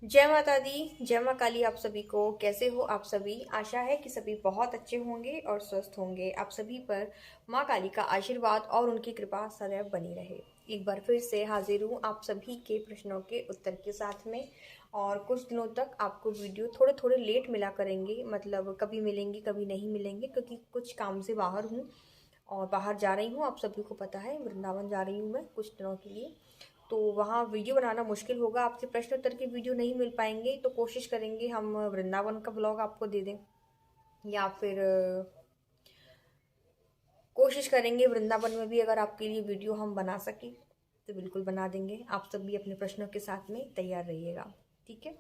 जय माता दी, जय माँ काली। आप सभी को कैसे हो? आप सभी, आशा है कि सभी बहुत अच्छे होंगे और स्वस्थ होंगे। आप सभी पर माँ काली का आशीर्वाद और उनकी कृपा सदैव बनी रहे। एक बार फिर से हाजिर हूँ आप सभी के प्रश्नों के उत्तर के साथ में। और कुछ दिनों तक आपको वीडियो थोड़े थोड़े लेट मिला करेंगे, मतलब कभी मिलेंगे कभी नहीं मिलेंगे, क्योंकि कुछ काम से बाहर हूँ और बाहर जा रही हूँ। आप सभी को पता है, वृंदावन जा रही हूँ मैं कुछ दिनों के लिए। तो वहाँ वीडियो बनाना मुश्किल होगा, आपके प्रश्न उत्तर की वीडियो नहीं मिल पाएंगे। तो कोशिश करेंगे हम वृंदावन का ब्लॉग आपको दे दें, या फिर कोशिश करेंगे वृंदावन में भी अगर आपके लिए वीडियो हम बना सकें तो बिल्कुल बना देंगे। आप सब भी अपने प्रश्नों के साथ में तैयार रहिएगा, ठीक है।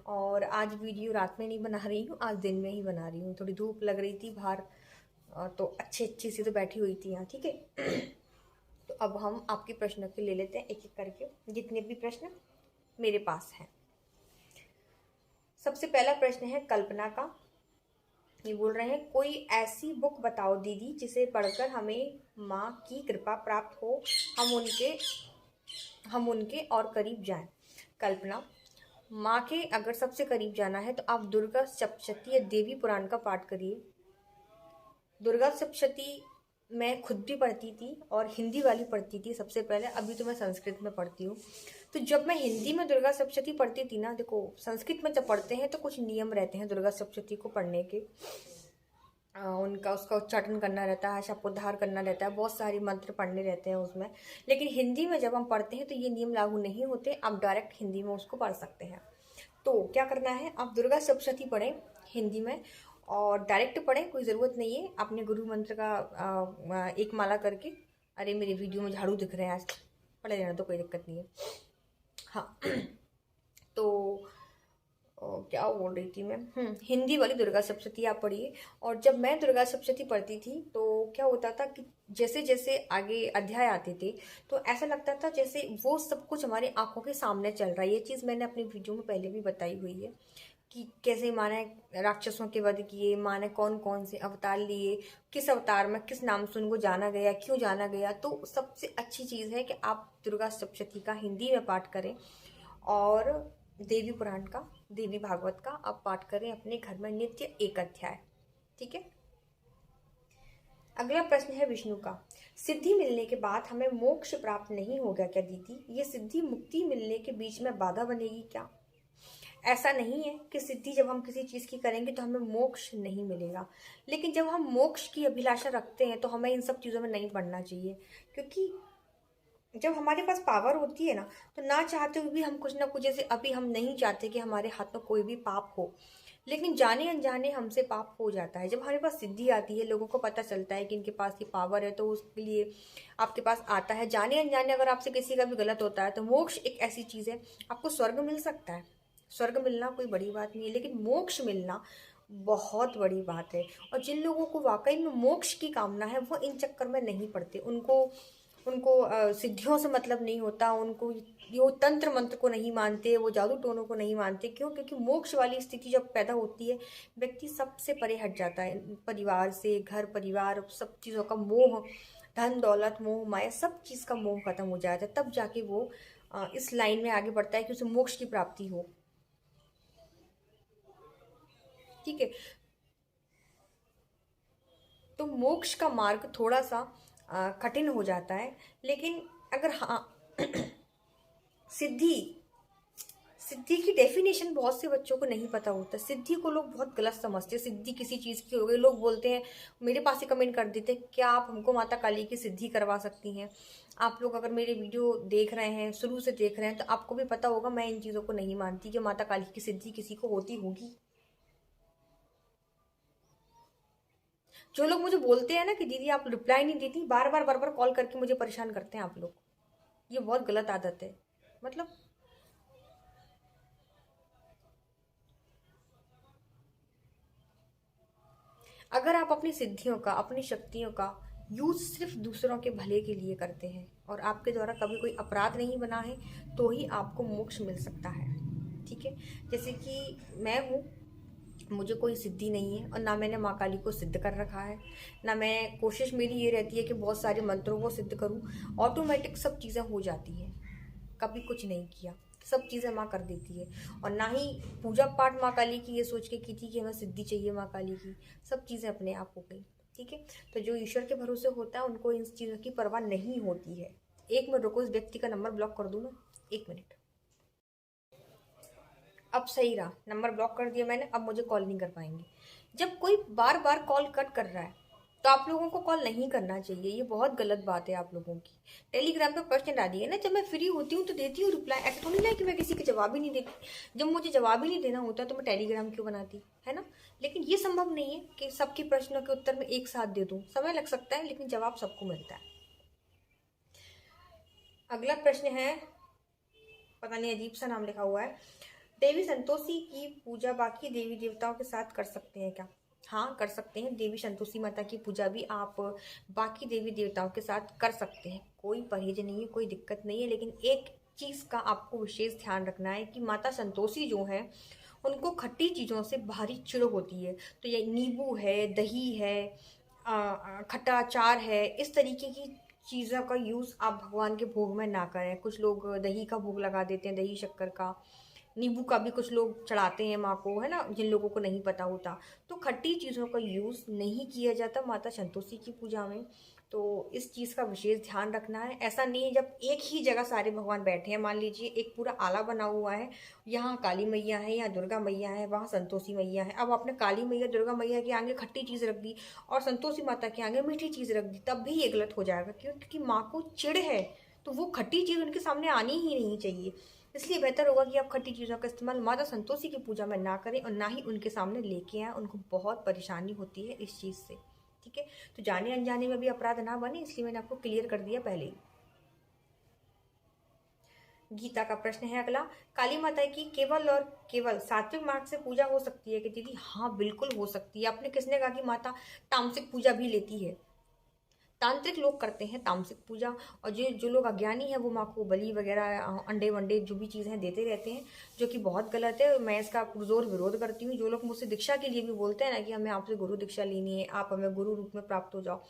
और आज वीडियो रात में नहीं बना रही हूँ, आज दिन में ही बना रही हूँ। थोड़ी धूप लग रही थी बाहर, तो अच्छी अच्छी सी तो बैठी हुई थी यहाँ, ठीक है। तो अब हम आपके प्रश्नों के ले लेते हैं एक एक करके, जितने भी प्रश्न मेरे पास हैं। सबसे पहला प्रश्न है कल्पना का। ये बोल रहे हैं, कोई ऐसी बुक बताओ दीदी जिसे पढ़कर हमें माँ की कृपा प्राप्त हो, हम उनके और करीब जाएं। कल्पना, माँ के अगर सबसे करीब जाना है तो आप दुर्गा सप्तशती या देवी पुराण का पाठ करिए। दुर्गा सप्तशती मैं खुद भी पढ़ती थी और हिंदी वाली पढ़ती थी सबसे पहले, अभी तो मैं संस्कृत में पढ़ती हूँ। तो जब मैं हिंदी में दुर्गा सप्तशती पढ़ती थी ना, देखो संस्कृत में जब पढ़ते हैं तो कुछ नियम रहते हैं दुर्गा सप्तशती को पढ़ने के। उनका उसका उच्चारण करना रहता है, शब्दोद्धार करना रहता है, बहुत सारे मंत्र पढ़ने रहते हैं उसमें। लेकिन हिंदी में जब हम पढ़ते हैं तो ये नियम लागू नहीं होते, आप डायरेक्ट हिंदी में उसको पढ़ सकते हैं। तो क्या करना है, आप दुर्गा सप्तशती पढ़ें हिंदी में, और डायरेक्ट पढ़ें, कोई ज़रूरत नहीं है अपने गुरु मंत्र का एक माला करके। अरे मेरे वीडियो में झाड़ू दिख रहे हैं आज, पढ़े रहना तो कोई दिक्कत नहीं है। हाँ तो क्या बोल रही थी मैं, हिंदी वाली दुर्गा सप्तशती आप पढ़िए। और जब मैं दुर्गा सप्तशती पढ़ती थी तो क्या होता था कि जैसे जैसे आगे अध्याय आते थे तो ऐसा लगता था जैसे वो सब कुछ हमारी आंखों के सामने चल रहा है। ये चीज़ मैंने अपनी वीडियो में पहले भी बताई हुई है कि कैसे माँ ने राक्षसों के वध किए, माँ ने कौन कौन से अवतार लिए, किस अवतार में किस नाम से उनको जाना गया, क्यों जाना गया। तो सबसे अच्छी चीज़ है कि आप दुर्गा सप्तशती का हिंदी में पाठ करें, और देवी पुराण का, देवी भागवत का आप पाठ करें अपने घर में नित्य एक अध्याय, ठीक है। अगला प्रश्न है विष्णु का। सिद्धि मिलने के बाद हमें मोक्ष प्राप्त नहीं होगा क्या दीदी? ये सिद्धि मुक्ति मिलने के बीच में बाधा बनेगी क्या? ऐसा नहीं है कि सिद्धि जब हम किसी चीज़ की करेंगे तो हमें मोक्ष नहीं मिलेगा, लेकिन जब हम मोक्ष की अभिलाषा रखते हैं तो हमें इन सब चीज़ों में नहीं पड़ना चाहिए। क्योंकि जब हमारे पास पावर होती है ना, तो ना चाहते हुए भी हम कुछ ना कुछ, जैसे अभी हम नहीं चाहते कि हमारे हाथ में कोई भी पाप हो, लेकिन जाने अनजाने हमसे पाप हो जाता है। जब हमारे पास सिद्धि आती है, लोगों को पता चलता है कि इनके पास ये पावर है, तो उसके लिए आपके पास आता है। जाने अनजाने अगर आपसे किसी का भी गलत होता है तो मोक्ष एक ऐसी चीज़ है, आपको स्वर्ग मिल सकता है। स्वर्ग मिलना कोई बड़ी बात नहीं है, लेकिन मोक्ष मिलना बहुत बड़ी बात है। और जिन लोगों को वाकई में मोक्ष की कामना है वो इन चक्कर में नहीं पड़ते। उनको उनको सिद्धियों से मतलब नहीं होता, उनको वो तंत्र मंत्र को नहीं मानते, वो जादू टोनों को नहीं मानते। क्यों? क्योंकि मोक्ष वाली स्थिति जब पैदा होती है, व्यक्ति सबसे परे हट जाता है, परिवार से, घर परिवार सब चीज़ों का मोह, धन दौलत मोह माया, सब चीज़ का मोह खत्म हो जाता है। तब जाके वो इस लाइन में आगे बढ़ता है कि उसे मोक्ष की प्राप्ति हो, ठीक है। तो मोक्ष का मार्ग थोड़ा सा कठिन हो जाता है, लेकिन अगर हाँ सिद्धि सिद्धि की डेफिनेशन बहुत से बच्चों को नहीं पता होता। सिद्धि को लोग बहुत गलत समझते हैं। सिद्धि किसी चीज़ की हो गई, लोग बोलते हैं, मेरे पास ही कमेंट कर देते हैं, क्या आप हमको माता काली की सिद्धि करवा सकती हैं? आप लोग अगर मेरे वीडियो देख रहे हैं, शुरू से देख रहे हैं, तो आपको भी पता होगा मैं इन चीज़ों को नहीं मानती कि माता काली की सिद्धि किसी को होती होगी। जो लोग मुझे बोलते हैं ना कि दीदी आप रिप्लाई नहीं देती, बार बार कॉल करके मुझे परेशान करते हैं आप लोग, ये बहुत गलत आदत है। मतलब अगर आप अपनी सिद्धियों का, अपनी शक्तियों का यूज सिर्फ दूसरों के भले के लिए करते हैं और आपके द्वारा कभी कोई अपराध नहीं बना है, तो ही आपको मोक्ष मिल सकता है, ठीक है। जैसे कि मैं हूँ, मुझे कोई सिद्धि नहीं है और ना मैंने माँ काली को सिद्ध कर रखा है, ना मैं, कोशिश मेरी ये रहती है कि बहुत सारे मंत्रों को सिद्ध करूँ, ऑटोमेटिक सब चीज़ें हो जाती हैं। कभी कुछ नहीं किया, सब चीज़ें माँ कर देती है। और ना ही पूजा पाठ माँ काली की ये सोच के की थी कि हमें सिद्धि चाहिए माँ काली की, सब चीज़ें अपने आप हो गई। ठीक है, तो जो ईश्वर के भरोसे होता है उनको इन चीज़ों की परवाह नहीं होती है। एक मिनट रुको, इस व्यक्ति का नंबर ब्लॉक कर दूँ मैं, एक मिनट। अब सही रहा, नंबर ब्लॉक कर दिया मैंने, अब मुझे कॉल नहीं कर पाएंगे। जब कोई बार बार कॉल कट कर रहा है तो आप लोगों को कॉल नहीं करना चाहिए, ये बहुत गलत बात है आप लोगों की। टेलीग्राम पे प्रश्न डालिए ना, जब मैं फ्री होती हूँ तो देती हूँ रिप्लाई, ऐसा थोड़ी ना है कि मैं किसी के जवाब ही नहीं देती। जब मुझे जवाब ही नहीं देना होता तो मैं टेलीग्राम क्यों बनाती, है ना। लेकिन ये संभव नहीं है कि सबके प्रश्नों के उत्तर में एक साथ दे दूँ, समय लग सकता है लेकिन जवाब सबको मिलता है। अगला प्रश्न है, पता नहीं अजीब सा नाम लिखा हुआ है, देवी संतोषी की पूजा बाकी देवी देवताओं के साथ कर सकते हैं क्या? हाँ, कर सकते हैं। देवी संतोषी माता की पूजा भी आप बाकी देवी देवताओं के साथ कर सकते हैं, कोई परहेज नहीं है, कोई दिक्कत नहीं है। लेकिन एक चीज़ का आपको विशेष ध्यान रखना है कि माता संतोषी जो है उनको खट्टी चीज़ों से भारी चिढ़ होती है। तो ये नींबू है, दही है, खट्टा अचार है, इस तरीके की चीज़ों का यूज़ आप भगवान के भोग में ना करें। कुछ लोग दही का भोग लगा देते हैं, दही शक्कर का, नींबू का भी कुछ लोग चढ़ाते हैं माँ को, है ना, जिन लोगों को नहीं पता होता। तो खट्टी चीज़ों का यूज़ नहीं किया जाता माता संतोषी की पूजा में। तो इस चीज़ का विशेष ध्यान रखना है। ऐसा नहीं है जब एक ही जगह सारे भगवान बैठे हैं, मान लीजिए एक पूरा आला बना हुआ है, यहाँ काली मैया है, यहाँ दुर्गा मैया है, वहाँ संतोषी मैया है। अब आपने काली मैया दुर्गा मैया के आगे खट्टी चीज़ रख दी और संतोषी माता के आगे मीठी चीज़ रख दी, तब भी ये गलत हो जाएगा। क्यों? क्योंकि माँ को चिढ़ है, तो वो खट्टी चीज़ उनके सामने आनी ही नहीं चाहिए। इसलिए बेहतर होगा कि आप खट्टी चीज़ों का इस्तेमाल माता संतोषी की पूजा में ना करें और ना ही उनके सामने लेके आएँ, उनको बहुत परेशानी होती है इस चीज़ से। ठीक है, तो जाने अनजाने में भी अपराध ना बने, इसलिए मैंने आपको क्लियर कर दिया पहले ही। गीता का प्रश्न है अगला, काली माता की केवल और केवल सात्विक मार्ग से पूजा हो सकती है कि दीदी? हाँ, बिल्कुल हो सकती है। आपने किसने कहा कि माता तामसिक पूजा भी लेती है? तांत्रिक लोग करते हैं तामसिक पूजा, और जो जो लोग अज्ञानी हैं वो माँ को बलि वगैरह, अंडे वंडे जो भी चीज़ें देते रहते हैं, जो कि बहुत गलत है। मैं इसका पुरजोर विरोध करती हूँ। जो लोग मुझसे दीक्षा के लिए भी बोलते हैं ना कि हमें आपसे गुरु दीक्षा लेनी है, आप हमें गुरु रूप में प्राप्त हो जाओ,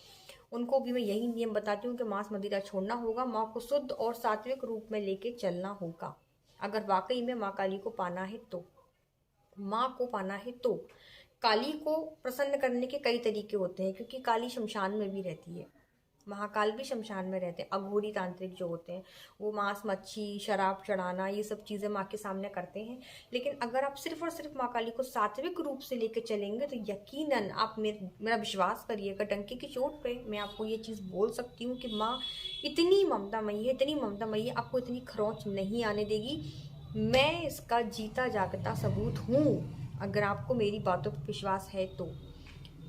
उनको भी मैं यही नियम बताती हूँ कि मांस मदिरा छोड़ना होगा, माँ को शुद्ध और सात्विक रूप में लेके चलना होगा। अगर वाकई में माँ काली को पाना है तो, माँ को पाना है तो। काली को प्रसन्न करने के कई तरीके होते हैं, क्योंकि काली शमशान में भी रहती है, महाकाल भी शमशान में रहते हैं। अघोरी तांत्रिक जो होते हैं वो मांस मच्छी शराब चढ़ाना ये सब चीज़ें माँ के सामने करते हैं। लेकिन अगर आप सिर्फ और सिर्फ माँ काली को सात्विक रूप से लेकर चलेंगे तो यकीनन आप मेरा विश्वास करिएगा, डंके की चोट पे मैं आपको ये चीज़ बोल सकती हूँ कि माँ इतनी ममतामयी है, इतनी ममतामयी है, आपको इतनी खरोंच नहीं आने देगी। मैं इसका जीता जागता सबूत हूँ। अगर आपको मेरी बातों पर विश्वास है तो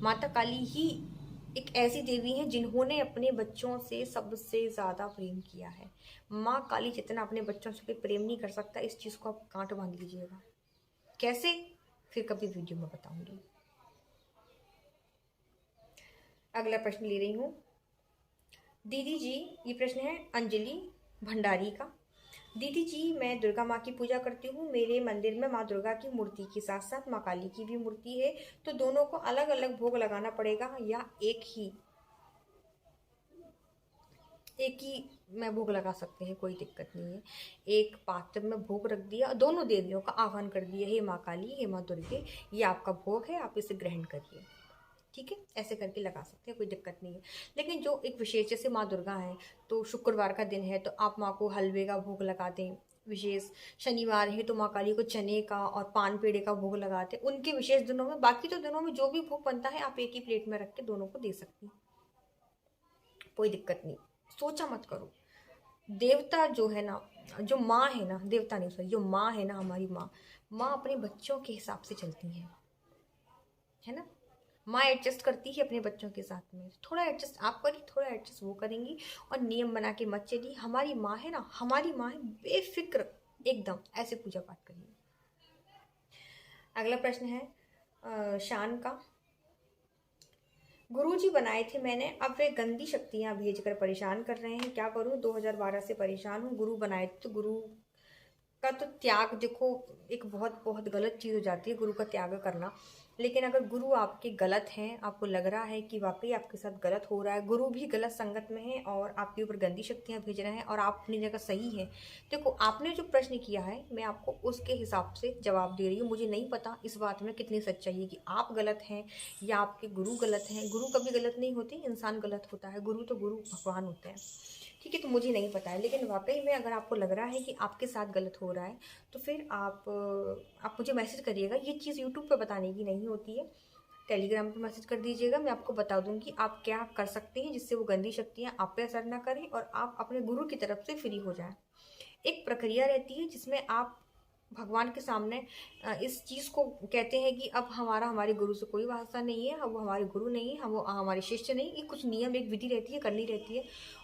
माता काली ही एक ऐसी देवी है जिन्होंने अपने बच्चों से सबसे ज़्यादा प्रेम किया है। माँ काली जितना अपने बच्चों से प्रेम नहीं कर सकता, इस चीज़ को आप गांठ बांध लीजिएगा। कैसे? फिर कभी वीडियो में बताऊंगी। अगला प्रश्न ले रही हूँ दीदी जी, ये प्रश्न है अंजलि भंडारी का। दीदी जी, मैं दुर्गा माँ की पूजा करती हूँ। मेरे मंदिर में माँ दुर्गा की मूर्ति के साथ साथ माँ काली की भी मूर्ति है, तो दोनों को अलग अलग भोग लगाना पड़ेगा या एक ही में भोग लगा सकते हैं? कोई दिक्कत नहीं है। एक पात्र में भोग रख दिया, दोनों देवियों का आह्वान कर दिया, हे माँ काली, हे माँ दुर्गे, ये आपका भोग है, आप इसे ग्रहण करिए। ठीक है, ऐसे करके लगा सकते हैं, कोई दिक्कत नहीं है। लेकिन जो एक विशेष, जैसे माँ दुर्गा है तो शुक्रवार का दिन है तो आप माँ को हलवे का भोग लगा दें। विशेष शनिवार है तो माँ काली को चने का और पान पेड़े का भोग लगाते हैं उनके विशेष दिनों में। बाकी तो दिनों में जो भी भोग बनता है आप एक ही प्लेट में रख के दोनों को दे सकती हैं, कोई दिक्कत नहीं। सोचा मत करो। देवता जो है ना, जो माँ है ना, देवता नहीं सॉरी, जो माँ है ना, हमारी माँ, माँ अपने बच्चों के हिसाब से चलती है ना। माँ एडजस्ट करती है अपने बच्चों के साथ में, थोड़ा एडजस्ट आप करी, थोड़ा एडजस्ट वो करेंगी, और नियम बना के मत चलिए। हमारी माँ है ना, हमारी माँ है, बेफिक्र एकदम ऐसे पूजा पाठ करिए। अगला प्रश्न है शान का। गुरुजी बनाए थे मैंने, अब वे गंदी शक्तियां भेजकर परेशान कर रहे हैं, क्या करूं? 2012 से परेशान हूं। गुरु बनाए थे तो गुरु का तो त्याग देखो एक बहुत बहुत गलत चीज़ हो जाती है, गुरु का त्याग करना। लेकिन अगर गुरु आपके गलत हैं, आपको लग रहा है कि वाकई आपके साथ गलत हो रहा है, गुरु भी गलत संगत में है और आपके ऊपर गंदी शक्तियाँ भेज रहे हैं और आप अपनी जगह सही है, देखो आपने जो प्रश्न किया है मैं आपको उसके हिसाब से जवाब दे रही हूँ। मुझे नहीं पता इस बात में कितनी सच्चाई है कि आप गलत हैं या आपके गुरु गलत हैं। गुरु कभी गलत नहीं होते, इंसान गलत होता है। गुरु तो गुरु भगवान होते हैं, ठीक है। तो मुझे नहीं पता है, लेकिन वाकई में अगर आपको लग रहा है कि आपके साथ गलत हो रहा है तो फिर आप मुझे मैसेज करिएगा। ये चीज़ यूट्यूब पे बताने की नहीं होती है, टेलीग्राम पे मैसेज कर दीजिएगा, मैं आपको बता दूंगी आप क्या कर सकते हैं जिससे वो गंदी शक्तियाँ आप पे असर ना करें और आप अपने गुरु की तरफ से फ्री हो जाएं। एक प्रक्रिया रहती है जिसमें आप भगवान के सामने इस चीज़ को कहते हैं कि अब हमारे गुरु से कोई वास्ता नहीं है, अब वो हमारे गुरु नहीं है, हम वो हमारे शिष्य नहीं। ये कुछ नियम, एक विधि रहती है, करनी रहती है।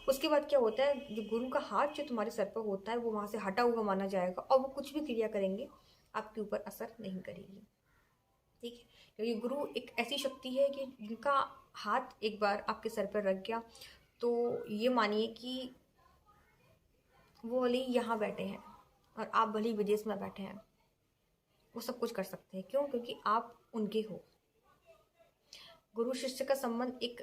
उसके बाद क्या होता है, जो गुरु का हाथ जो तुम्हारे सर पर होता है वो वहाँ से हटा हुआ माना जाएगा और वो कुछ भी क्रिया करेंगे आपके ऊपर असर नहीं करेगी, ठीक है। क्योंकि गुरु एक ऐसी शक्ति है कि जिनका हाथ एक बार आपके सर पर रख गया तो ये मानिए कि वो भले ही यहाँ बैठे हैं और आप भले ही विदेश में बैठे हैं, वो सब कुछ कर सकते हैं। क्यों? क्योंकि आप उनके हो। गुरु शिष्य का संबंध एक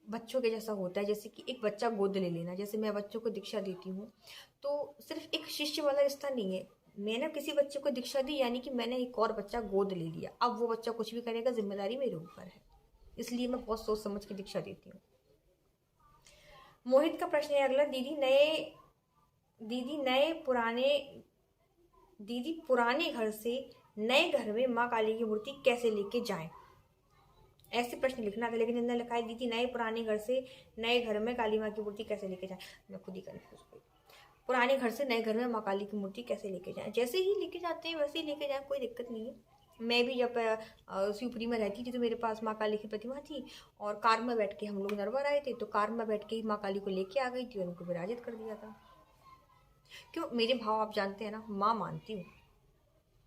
बच्चों के जैसा होता है, जैसे कि एक बच्चा गोद ले लेना। जैसे मैं बच्चों को दीक्षा देती हूँ तो सिर्फ एक शिष्य वाला रिश्ता नहीं है। मैंने किसी बच्चे को दीक्षा दी यानी कि मैंने एक और बच्चा गोद ले लिया। अब वो बच्चा कुछ भी करेगा, जिम्मेदारी मेरे ऊपर है, इसलिए मैं बहुत सोच समझ के दीक्षा देती हूँ। मोहित का प्रश्न है अगला, दीदी पुराने घर से नए घर में माँ काली की मूर्ति कैसे लेके जाएं? ऐसे प्रश्न लिखना था, लेकिन इन्होंने लिखा है दीदी नए पुराने घर से नए घर में काली माँ की मूर्ति कैसे लेके जाएं। मैं खुद ही कंफ्यूज हुई। पुराने घर से नए घर में माँ काली की मूर्ति कैसे लेके जाएं? जैसे ही लेके जाते हैं वैसे ही लेके जाएं, कोई दिक्कत नहीं है। मैं भी जब शिवपुरी में रहती थी तो मेरे पास माँ काली की प्रतिमा थी और कार में बैठ के हम लोग नरवर आए थे, तो कार में बैठ के ही माँ काली को लेके आ गई थी और उनको विराजित कर दिया था। क्यों? मेरे भाव आप जानते हैं ना, माँ मानती हूँ।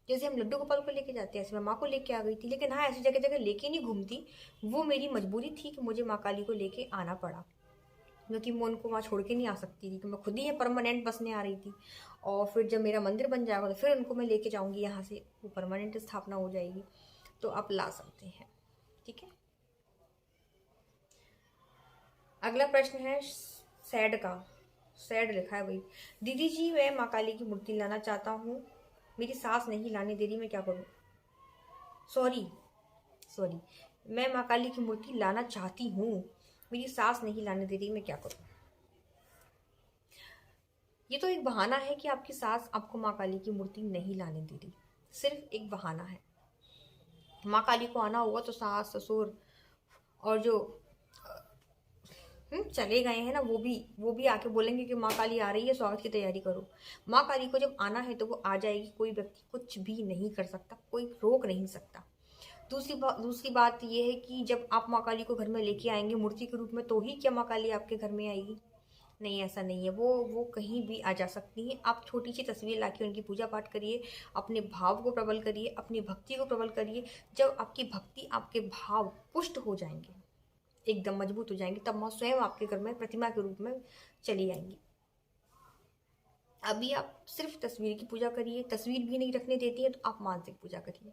जैसे हम लड्डू गोपाल को लेके जाते हैं ऐसे मैं माँ को लेके आ गई थी। लेकिन हाँ, ऐसी जगह जगह लेके नहीं घूमती, वो मेरी मजबूरी थी कि मुझे माँ काली को लेके आना पड़ा, क्योंकि मैं उनको वहाँ छोड़ के नहीं आ सकती थी, कि मैं खुद ही ये परमानेंट बसने आ रही थी। और फिर जब मेरा मंदिर बन जाएगा तो फिर उनको मैं लेके जाऊँगी यहाँ से, वो परमानेंट स्थापना हो जाएगी, तो आप ला सकते हैं, ठीक है। अगला प्रश्न है सैड का, सैड लिखा है भाई, दीदी जी मैं माँ काली की मूर्ति लाना चाहता हूँ, मेरी सास नहीं लाने दे रही, मैं क्या करूँ? सॉरी, मैं माँ काली की मूर्ति लाना चाहती हूँ, मेरी सास नहीं लाने दे रही, मैं क्या करूँ? ये तो एक बहाना है कि आपकी सास आपको माँ काली की मूर्ति नहीं लाने दे रही, सिर्फ एक बहाना है। माँ काली को आना होगा तो सास ससुर और जो चले गए हैं ना वो भी आके बोलेंगे कि माँ काली आ रही है, स्वागत की तैयारी करो। माँ काली को जब आना है तो वो आ जाएगी, कोई व्यक्ति कुछ भी नहीं कर सकता, कोई रोक नहीं सकता। दूसरी बात ये है कि जब आप माँ काली को घर में लेके आएंगे मूर्ति के रूप में, तो ही क्या माँ काली आपके घर में आएगी? नहीं, ऐसा नहीं है। वो कहीं भी आ जा सकती है। आप छोटी सी तस्वीर लाके उनकी पूजा पाठ करिए, अपने भाव को प्रबल करिए, अपनी भक्ति को प्रबल करिए। जब आपकी भक्ति, आपके भाव पुष्ट हो जाएंगे, एकदम मजबूत हो जाएंगे, तब माँ स्वयं आपके घर में प्रतिमा के रूप में चली आएंगी। अभी आप सिर्फ तस्वीर की पूजा करिए, तस्वीर भी नहीं रखने देती है तो आप मानसिक पूजा करिए,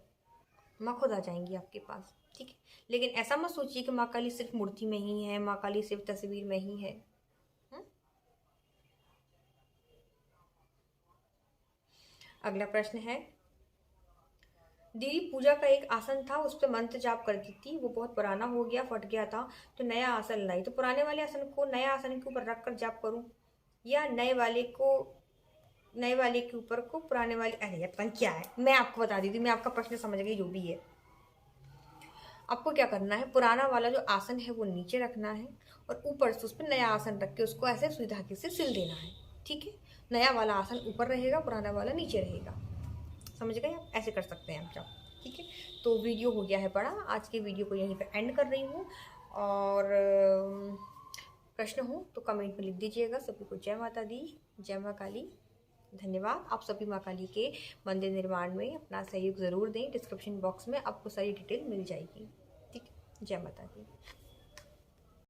माँ खुद आ जाएंगी आपके पास, ठीक है। लेकिन ऐसा मत सोचिए कि माँ काली सिर्फ मूर्ति में ही है, माँ काली सिर्फ तस्वीर में ही है। अगला प्रश्न है, दीदी पूजा का एक आसन था, उस पर मंत्र जाप करती थी, वो बहुत पुराना हो गया, फट गया था, तो नया आसन लाई, तो पुराने वाले आसन को नया आसन के ऊपर रख कर जाप करूं या नए वाले के ऊपर को पुराने वाले? अरे यार क्या है, मैं आपको बता दी थी, मैं आपका प्रश्न समझ गई, जो भी है। आपको क्या करना है, पुराना वाला जो आसन है वो नीचे रखना है और ऊपर से उस पर नया आसन रख के उसको ऐसे सुई धागे से सिल देना है, ठीक है। नया वाला आसन ऊपर रहेगा, पुराना वाला नीचे रहेगा, समझ गए आप? ऐसे कर सकते हैं आप जब, ठीक है। तो वीडियो हो गया है बड़ा, आज के वीडियो को यहीं पे एंड कर रही हूँ। और प्रश्न हो तो कमेंट में लिख दीजिएगा। सभी को जय माता दी, जय माँ काली, धन्यवाद। आप सभी माँ काली के मंदिर निर्माण में अपना सहयोग ज़रूर दें, डिस्क्रिप्शन बॉक्स में आपको सारी डिटेल मिल जाएगी, ठीक है। जय माता दी।